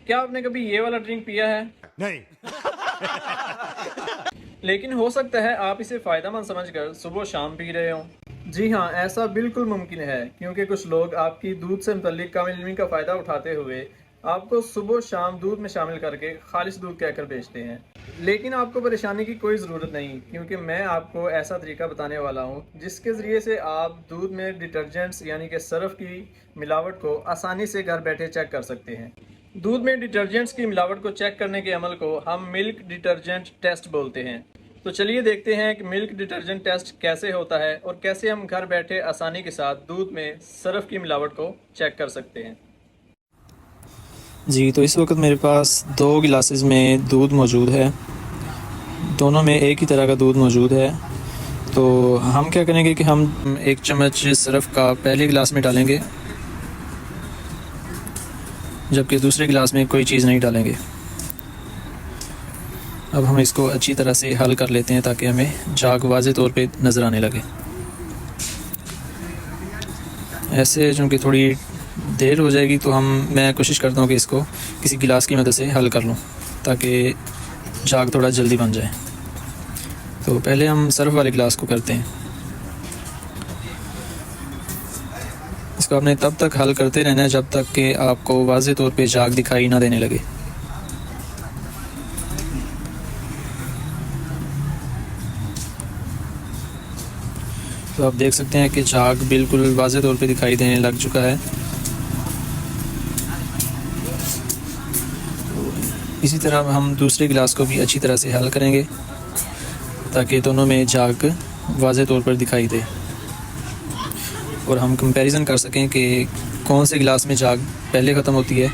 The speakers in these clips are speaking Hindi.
क्या आपने कभी ये वाला ड्रिंक पिया है? नहीं। लेकिन हो सकता है आप इसे फ़ायदेमंद समझकर सुबह शाम पी रहे हों। जी हाँ, ऐसा बिल्कुल मुमकिन है, क्योंकि कुछ लोग आपकी दूध से मुतल्लिक कम-इल्मी का फ़ायदा उठाते हुए आपको सुबह शाम दूध में शामिल करके खालिश दूध कहकर बेचते हैं। लेकिन आपको परेशानी की कोई ज़रूरत नहीं, क्योंकि मैं आपको ऐसा तरीका बताने वाला हूँ जिसके ज़रिए से आप दूध में डिटर्जेंट्स यानी कि सर्फ़ की मिलावट को आसानी से घर बैठे चेक कर सकते हैं। दूध में डिटर्जेंट्स की मिलावट को चेक करने के अमल को हम मिल्क डिटर्जेंट टेस्ट बोलते हैं। तो चलिए देखते हैं कि मिल्क डिटर्जेंट टेस्ट कैसे होता है और कैसे हम घर बैठे आसानी के साथ दूध में सर्फ की मिलावट को चेक कर सकते हैं। जी, तो इस वक्त मेरे पास 2 गिलासेस में दूध मौजूद है। दोनों में एक ही तरह का दूध मौजूद है। तो हम क्या करेंगे कि हम 1 चम्मच सर्फ का पहले गिलास में डालेंगे, जबकि दूसरे गिलास में कोई चीज़ नहीं डालेंगे। अब हम इसको अच्छी तरह से हल कर लेते हैं ताकि हमें झाग वाज़े तौर पे नज़र आने लगे। ऐसे चूँकि थोड़ी देर हो जाएगी तो मैं कोशिश करता हूँ कि इसको किसी गिलास की मदद से हल कर लूँ ताकि झाग थोड़ा जल्दी बन जाए। तो पहले हम सर्फ वाले गिलास को करते हैं। इसको आपने तब तक हल करते रहना है जब तक कि आपको वाज़े तौर पे झाग दिखाई ना देने लगे। तो आप देख सकते हैं कि झाग बिल्कुल वाज़े तौर पे दिखाई देने लग चुका है। इसी तरह हम दूसरे गिलास को भी अच्छी तरह से हल करेंगे ताकि दोनों में झाग वाज़े तौर पर दिखाई दे और हम कंपैरिजन कर सकें कि कौन से गिलास में झाग पहले ख़त्म होती है,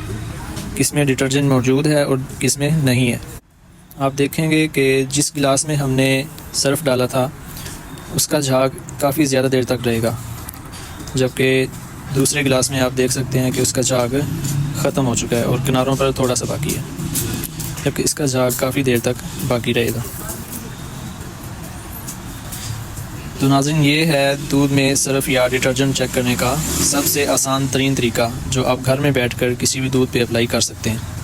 किस में डिटर्जेंट मौजूद है और किस में नहीं है। आप देखेंगे कि जिस गिलास में हमने सर्फ डाला था उसका झाग काफ़ी ज़्यादा देर तक रहेगा, जबकि दूसरे गिलास में आप देख सकते हैं कि उसका झाग ख़त्म हो चुका है और किनारों पर थोड़ा सा बाकी है, जबकि इसका झाग काफ़ी देर तक बाकी रहेगा। तो नाज़रीन, ये है दूध में सर्फ या डिटर्जेंट चेक करने का सबसे आसान तरीन तरीका जो आप घर में बैठकर किसी भी दूध पे अप्लाई कर सकते हैं।